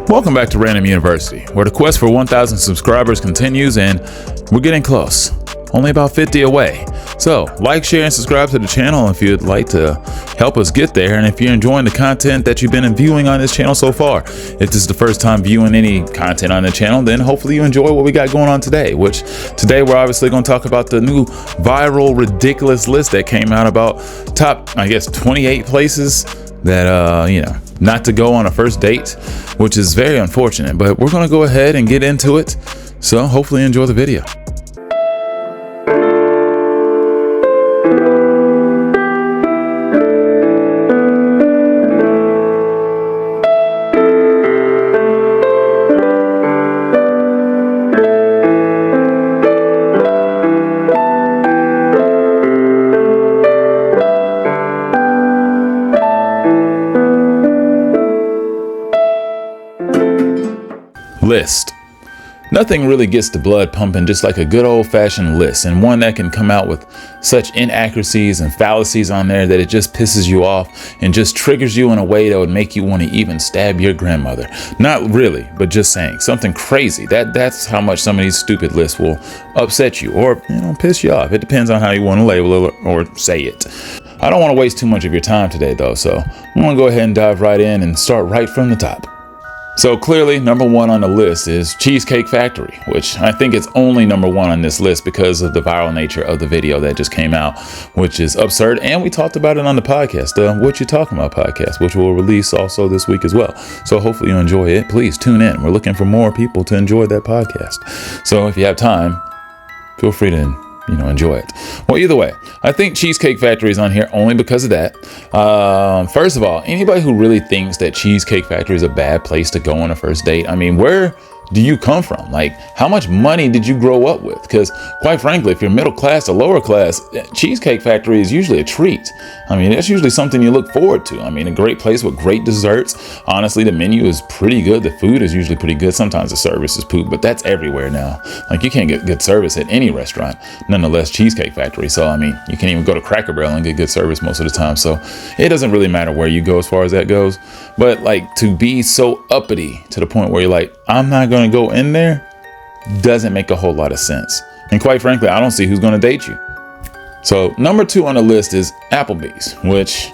Welcome back to Random University, where the quest for 1,000 subscribers continues and we're getting close. Only about 50 away. So, like, share, and subscribe to the channel if you'd like to help us get there, and if you're enjoying the content that you've been viewing on this channel so far. If this is the first time viewing any content on the channel, then hopefully you enjoy what we got going on today, which today we're obviously going to talk about the new viral, ridiculous list that came out about top, 28 places that, not to go on a first date, which is very unfortunate, but we're going to go ahead and get into it. So hopefully you enjoy the video. List. Nothing really gets the blood pumping just like a good old-fashioned list, and one that can come out with such inaccuracies and fallacies on there that it just pisses you off and just triggers you in a way that would make you want to even stab your grandmother. Not really, but just saying something crazy. That's how much some of these stupid lists will upset you or piss you off. It depends on how you want to label it or say it. I don't want to waste too much of your time today though, so I'm going to go ahead and dive right in and start right from the top. So clearly, number one on the list is Cheesecake Factory, which I think it's only number one on this list because of the viral nature of the video that just came out, which is absurd. And we talked about it on the podcast, What You Talking About podcast, which will release also this week as well. So hopefully you enjoy it. Please tune in. We're looking for more people to enjoy that podcast. So if you have time, feel free to enjoy it. Well, either way, I think Cheesecake Factory is on here only because of that. First of all, anybody who really thinks that Cheesecake Factory is a bad place to go on a first date, where do you come from? Like, how much money did you grow up with? Because quite frankly, if you're middle class or lower class, Cheesecake Factory is usually a treat. That's usually something you look forward to. A great place with great desserts. Honestly, the menu is pretty good. The food is usually pretty good. Sometimes the service is poop, but that's everywhere now. Like, you can't get good service at any restaurant, nonetheless Cheesecake Factory. So, you can't even go to Cracker Barrel and get good service most of the time. So it doesn't really matter where you go as far as that goes. But like, to be so uppity to the point where you're like, I'm not going to go in there, doesn't make a whole lot of sense. And quite frankly, I don't see who's going to date you. So number two on the list is Applebees, which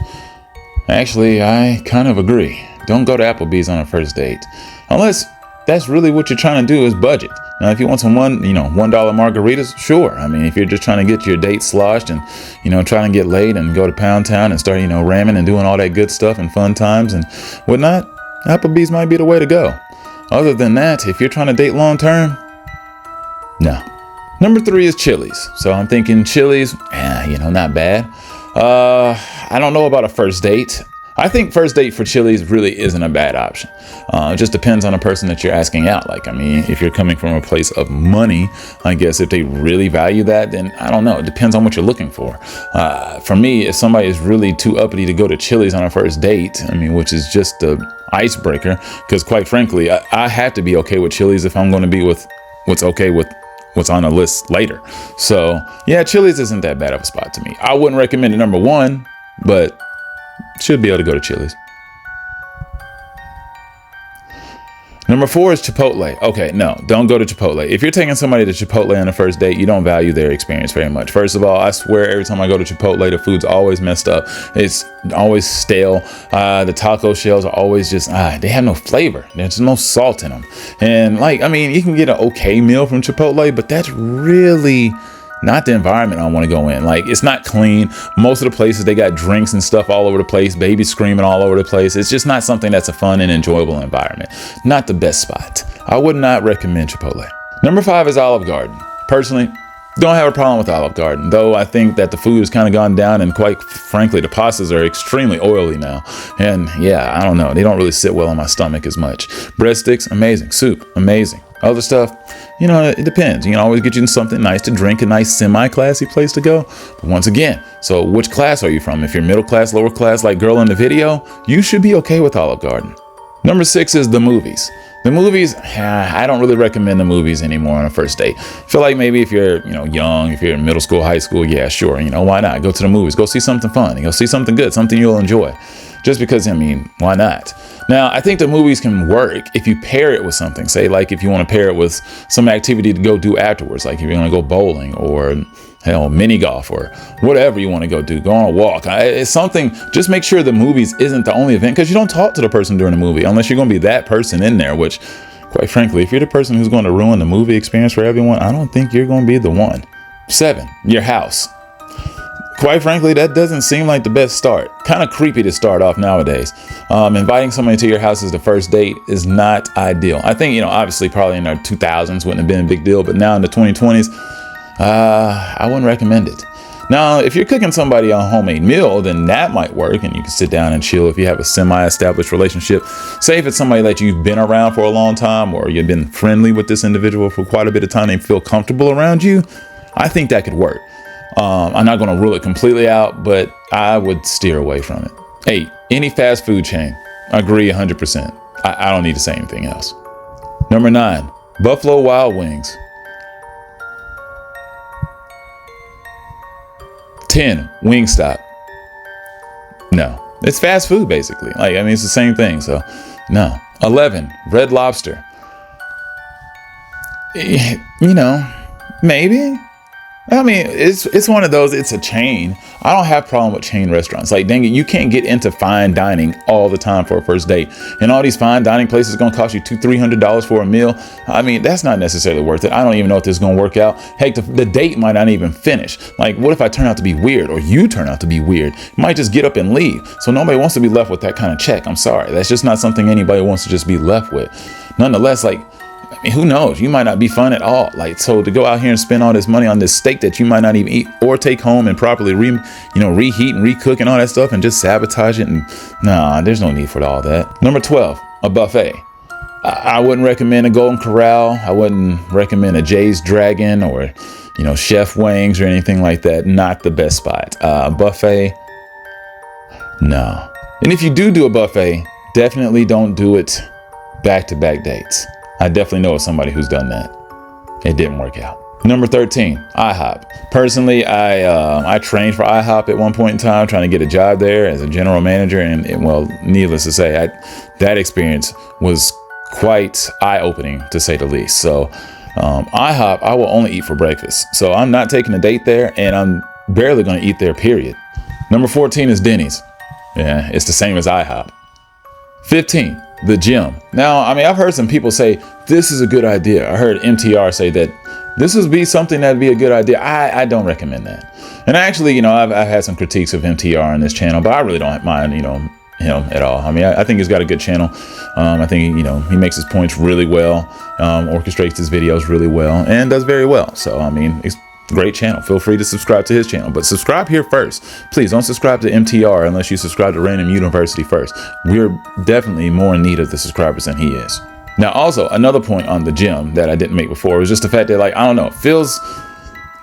actually I kind of agree. Don't go to Applebees on a first date unless that's really what you're trying to do is budget. Now, if you want some $1 margaritas, sure. If you're just trying to get your date sloshed and, trying to get laid and go to Pound Town and start, ramming and doing all that good stuff and fun times and whatnot, Applebee's might be the way to go. Other than that, if you're trying to date long term, no. Number three is Chili's. So I'm thinking Chili's, not bad. I don't know about a first date. I think first date for Chili's really isn't a bad option. It just depends on the person that you're asking out. Like, if you're coming from a place of money, I guess if they really value that, then I don't know. It depends on what you're looking for. For me, if somebody is really too uppity to go to Chili's on a first date, which is just the icebreaker, because quite frankly, I have to be okay with Chili's if I'm going to be with what's okay with what's on the list later. So yeah, Chili's isn't that bad of a spot to me. I wouldn't recommend it number one, but should be able to go to Chili's. Number four is Chipotle. Okay, no, don't go to Chipotle. If you're taking somebody to Chipotle on the first date, you don't value their experience very much. First of all, I swear every time I go to Chipotle, the food's always messed up. It's always stale. The taco shells are always just, they have no flavor. There's no salt in them. And you can get an okay meal from Chipotle, but that's really not the environment I want to go in. Like, it's not clean. Most of the places, they got drinks and stuff all over the place, babies screaming all over the place. It's just not something that's a fun and enjoyable environment. Not the best spot. I would not recommend Chipotle. Number five is Olive Garden. Personally, don't have a problem with Olive Garden, though I think that the food has kind of gone down, and quite frankly, the pastas are extremely oily now. And yeah, I don't know. They don't really sit well on my stomach as much. Breadsticks, amazing. Soup, amazing. Other stuff, it depends. You can always get you something nice to drink, a nice semi-classy place to go. But once again, so which class are you from? If you're middle class, lower class, like girl in the video, you should be okay with Olive Garden. Number six is the movies. The movies, I don't really recommend the movies anymore on a first date. I feel like maybe if you're, young, if you're in middle school, high school, yeah, sure, why not? Go to the movies, go see something fun, go see something good, something you'll enjoy. just because, I mean, why not? Now, I think the movies can work if you pair it with something. Say, like, if you want to pair it with some activity to go do afterwards, like if you're going to go bowling or hell, mini golf or whatever you want to go do, go on a walk. It's something, just make sure the movies isn't the only event, because you don't talk to the person during the movie unless you're going to be that person in there, which, quite frankly, if you're the person who's going to ruin the movie experience for everyone, I don't think you're going to be the one. 7, your house. Quite frankly, that doesn't seem like the best start. Kind of creepy to start off nowadays. Inviting somebody to your house as the first date is not ideal. I think, obviously probably in the 2000s wouldn't have been a big deal, but now in the 2020s, I wouldn't recommend it. Now, if you're cooking somebody a homemade meal, then that might work and you can sit down and chill if you have a semi-established relationship. Say if it's somebody that you've been around for a long time or you've been friendly with this individual for quite a bit of time and feel comfortable around you, I think that could work. I'm not going to rule it completely out, but I would steer away from it. 8, any fast food chain. Agree 100%. I don't need to say anything else. Number 9, Buffalo Wild Wings. 10, Wingstop. No, it's fast food basically. It's the same thing. So no. 11, Red Lobster. Maybe. It's one of those, it's a chain. I don't have a problem with chain restaurants. Dang it, you can't get into fine dining all the time for a first date. And all these fine dining places are going to cost you $200-$300 for a meal. That's not necessarily worth it. I don't even know if this is going to work out. Heck, the date might not even finish. What if I turn out to be weird or you turn out to be weird? You might just get up and leave. So nobody wants to be left with that kind of check. I'm sorry. That's just not something anybody wants to just be left with. Nonetheless, who knows? You might not be fun at all. So to go out here and spend all this money on this steak that you might not even eat or take home and properly reheat and recook and all that stuff and just sabotage it. And nah, there's no need for all that. Number 12, a buffet. I wouldn't recommend a Golden Corral. I wouldn't recommend a Jay's Dragon or, Chef Wings or anything like that. Not the best spot. Buffet, no. And if you do a buffet, definitely don't do it back-to-back dates. I definitely know of somebody who's done that. It didn't work out. Number 13, IHOP. Personally, I trained for IHOP at one point in time, trying to get a job there as a general manager. And needless to say, that experience was quite eye-opening, to say the least. So IHOP, I will only eat for breakfast. So I'm not taking a date there, and I'm barely going to eat there, period. Number 14 is Dennys. Yeah, it's the same as IHOP. 15, the gym. Now, I've heard some people say this is a good idea. I heard MTR say that this would be something that'd be a good idea. I don't recommend that. And actually, I've had some critiques of MTR on this channel, but I really don't mind, him at all. I think he's got a good channel. I think, he makes his points really well, orchestrates his videos really well, and does very well. So, it's a great channel. Feel free to subscribe to his channel, but subscribe here first. Please don't subscribe to MTR unless you subscribe to Random University first. We're definitely more in need of the subscribers than he is. Now, also, another point on the gym that I didn't make before was just the fact that, I don't know, it feels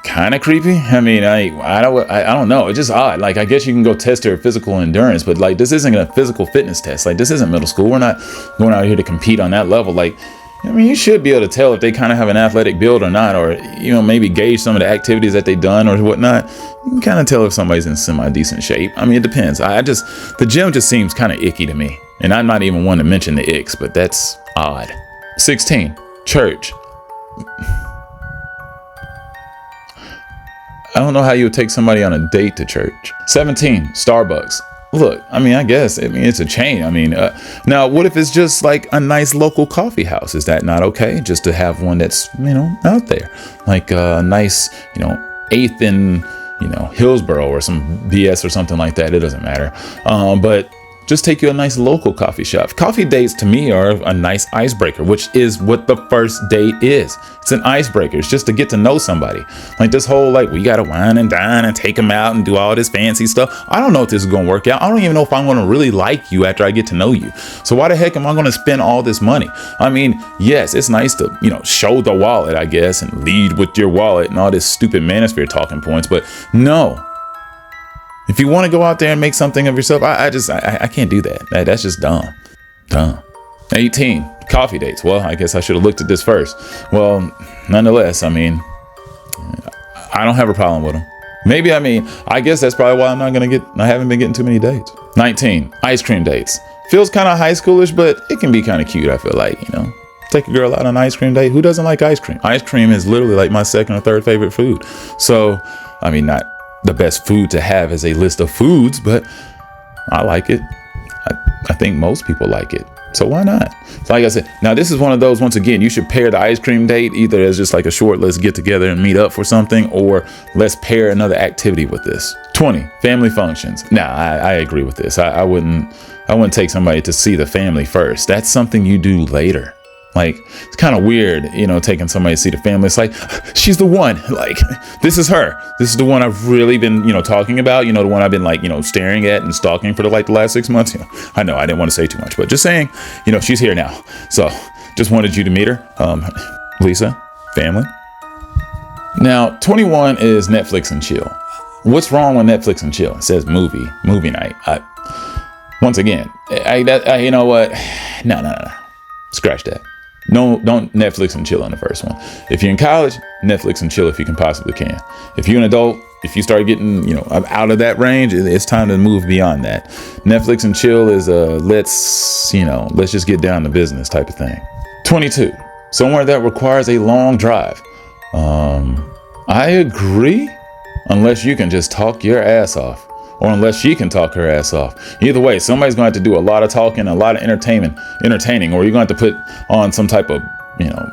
kind of creepy. I don't know. It's just odd. I guess you can go test their physical endurance, but this isn't a physical fitness test. This isn't middle school. We're not going out here to compete on that level. You should be able to tell if they kind of have an athletic build or not, or, maybe gauge some of the activities that they've done or whatnot. You can kind of tell if somebody's in semi-decent shape. It depends. The gym just seems kind of icky to me. And I'm not even one to mention the icks, but that's odd. 16, church. I don't know how you would take somebody on a date to church. 17, Starbucks. Look, I guess, it's a chain. Now, what if it's just a nice local coffee house? Is that not okay? Just to have one that's, out there. A nice, 8th in, Hillsborough or some BS or something like that. It doesn't matter. But just take you a nice local coffee shop. Coffee dates to me are a nice icebreaker, which is what the first date is. It's an icebreaker. It's just to get to know somebody. This whole we gotta wine and dine and take them out and do all this fancy stuff. I don't know if this is gonna work out. I don't even know if I'm gonna really like you after I get to know you. So why the heck am I gonna spend all this money? Yes, it's nice to, show the wallet, I guess, and lead with your wallet and all this stupid manosphere talking points, but no. If you want to go out there and make something of yourself, I can't do that. That's just dumb. 18, coffee dates. Well, I guess I should have looked at this first. Well, nonetheless, I don't have a problem with them. Maybe, I guess that's probably why I haven't been getting too many dates. 19, ice cream dates. Feels kind of high schoolish, but it can be kind of cute, I feel like, Take a girl out on an ice cream date. Who doesn't like ice cream? Ice cream is literally like my second or third favorite food. So, not the best food to have as a list of foods, but I like it. I think most people like it. So why not? So like I said, now this is one of those, once again, you should pair the ice cream date either as just like a short, let's get together and meet up for something, or let's pair another activity with this. 20, family functions. Now, I agree with this. I wouldn't take somebody to see the family first. That's something you do later. Like, it's kind of weird, taking somebody to see the family. It's like, she's the one, like, this is her. This is the one I've really been, talking about, the one I've been like, staring at and stalking for the last 6 months. I know I didn't want to say too much, but just saying, she's here now. So just wanted you to meet her. Lisa, family. Now, 21 is Netflix and chill. What's wrong with Netflix and chill? It says movie night. Once again, you know what? No. Scratch that. No, don't Netflix and chill on the first one. If you're in college, Netflix and chill if you can possibly can. If you're an adult, if you start getting, out of that range, it's time to move beyond that. Netflix and chill is let's just get down to business type of thing. 22, somewhere that requires a long drive. I agree, unless you can just talk your ass off, or unless she can talk her ass off. Either way, somebody's going to have to do a lot of talking, a lot of entertaining, or you're going to have to put on some type of,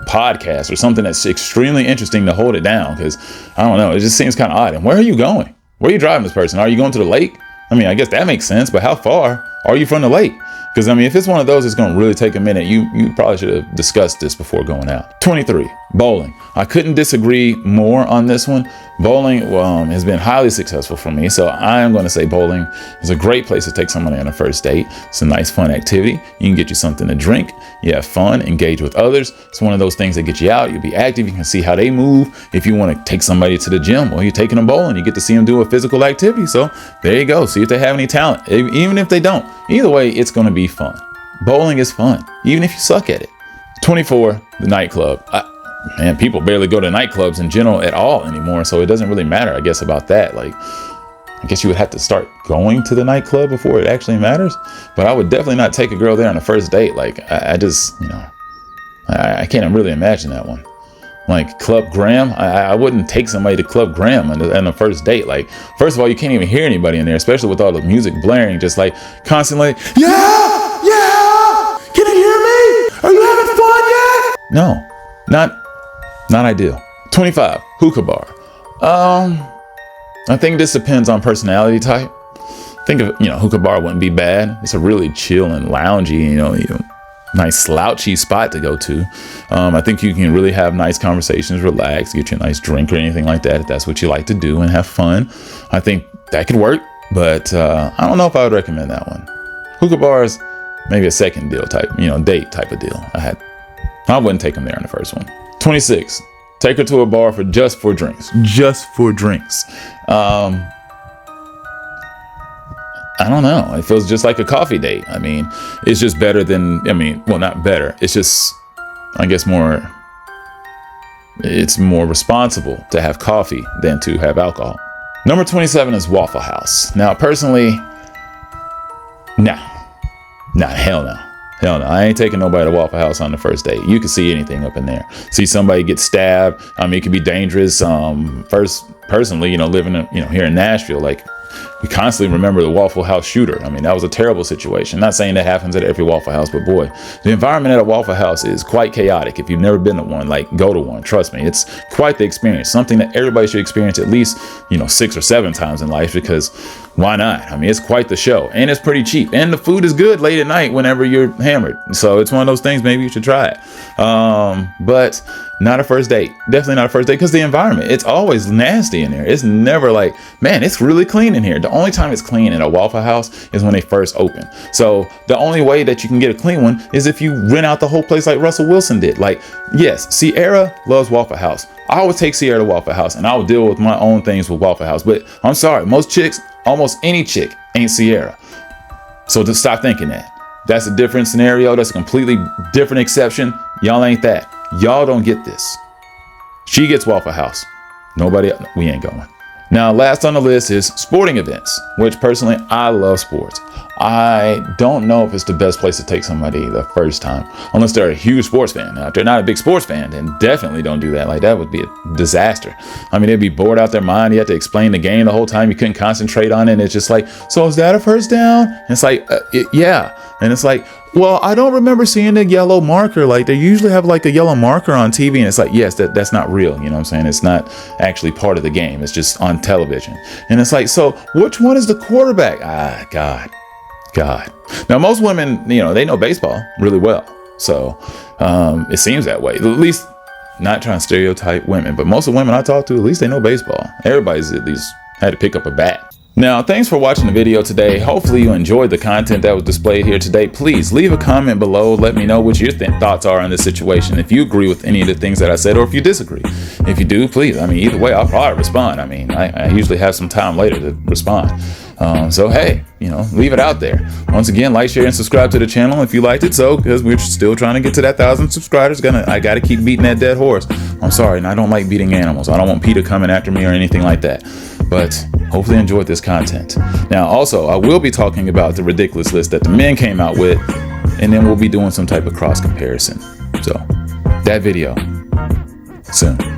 podcast or something that's extremely interesting to hold it down. Because I don't know, it just seems kind of odd. And where are you going? Where are you driving this person? Are you going to the lake? I guess that makes sense, but how far are you from the lake? Because if it's one of those, it's going to really take a minute. You probably should have discussed this before going out. 23, bowling. I couldn't disagree more on this one. Bowling has been highly successful for me, so I am going to say bowling is a great place to take somebody on a first date. It's a nice, fun activity. You can get you something to drink. You have fun, engage with others. It's one of those things that get you out. You'll be active. You can see how they move. If you want to take somebody to the gym, well, you're taking them bowling. You get to see them do a physical activity. So there you go. See if they have any talent. Even if they don't. Either way, it's going to be fun. Bowling is fun, even if you suck at it. 24, the nightclub. People barely go to nightclubs in general at all anymore, so it doesn't really matter, I guess, about that. I guess you would have to start going to the nightclub before it actually matters. But I would definitely not take a girl there on a first date. I can't really imagine that one. Like Club Graham, I wouldn't take somebody to Club Graham on the first date. First of all, you can't even hear anybody in there, especially with all the music blaring, just constantly, yeah, can you hear me? Are you having fun yet? No, not ideal. 25, Hookah Bar. I think this depends on personality type. Think of, Hookah Bar wouldn't be bad. It's a really chill and loungy, nice slouchy spot to go to. I think you can really have nice conversations, relax, get you a nice drink or anything like that if that's what you like to do, and have fun. I think that could work, but I don't know if I would recommend that one. Hookah Bar is maybe a second deal type, date type of deal. I wouldn't take them there in the first one. 26, take her to a bar just for drinks. Just for drinks. I don't know. It feels just like a coffee date. It's just better than, not better. It's just, I guess it's more responsible to have coffee than to have alcohol. Number 27 is Waffle House. Now, personally, hell no. Hell no. I ain't taking nobody to Waffle House on the first date. You can see anything up in there. See somebody get stabbed. It can be dangerous. Personally, living here in Nashville, we constantly remember the Waffle House shooter. That was a terrible situation. Not saying that happens at every Waffle House, but boy, the environment at a Waffle House is quite chaotic. If you've never been to one, go to one. Trust me, it's quite the experience. Something that everybody should experience at least, 6 or 7 times in life, because why not? It's quite the show, and it's pretty cheap, and the food is good late at night whenever you're hammered. So it's one of those things. Maybe you should try it. But not a first date. Definitely not a first date, because the environment, it's always nasty in there. It's never man, it's really clean in here. The only time it's clean in a Waffle House is when they first open. So the only way that you can get a clean one is if you rent out the whole place like Russell Wilson did. Yes, Sierra loves Waffle House. I would take Sierra to Waffle House, and I would deal with my own things with Waffle House. But I'm sorry, most chicks, almost any chick, ain't Sierra. So just stop thinking that. That's a different scenario. That's a completely different exception. Y'all ain't that. Y'all don't get this. She gets Waffle House. Nobody, we ain't going. Now, last on the list is sporting events, which personally, I love sports. I don't know if it's the best place to take somebody the first time, unless they're a huge sports fan. Now, if they're not a big sports fan, then definitely don't do that. Like, that would be a disaster. I mean, they'd be bored out their mind. You have to explain the game the whole time. You couldn't concentrate on it. And it's just like, so is that a first down? And it's like, yeah. And it's like, well, I don't remember seeing the yellow marker. Like, they usually have like a yellow marker on TV, and it's like, yes, that's not real. You know what I'm saying? It's not actually part of the game. It's just on television. And it's like, so which one is the quarterback? God. Now, most women, they know baseball really well. So it seems that way. At least, not trying to stereotype women, but most of the women I talk to, at least they know baseball. Everybody's at least had to pick up a bat. Now, thanks for watching the video today. Hopefully you enjoyed the content that was displayed here today. Please leave a comment below. Let me know what your thoughts are on this situation. If you agree with any of the things that I said, or if you disagree. If you do, please, either way, I'll probably respond. I usually have some time later to respond. So hey, leave it out there. Once again, like, share, and subscribe to the channel if you liked it. So, because we're still trying to get to that 1,000 subscribers, I gotta keep beating that dead horse. I'm sorry, and I don't like beating animals. I don't want PETA coming after me or anything like that. But hopefully you enjoyed this content. Now, also, I will be talking about the ridiculous list that the men came out with, and then we'll be doing some type of cross comparison. So, that video soon.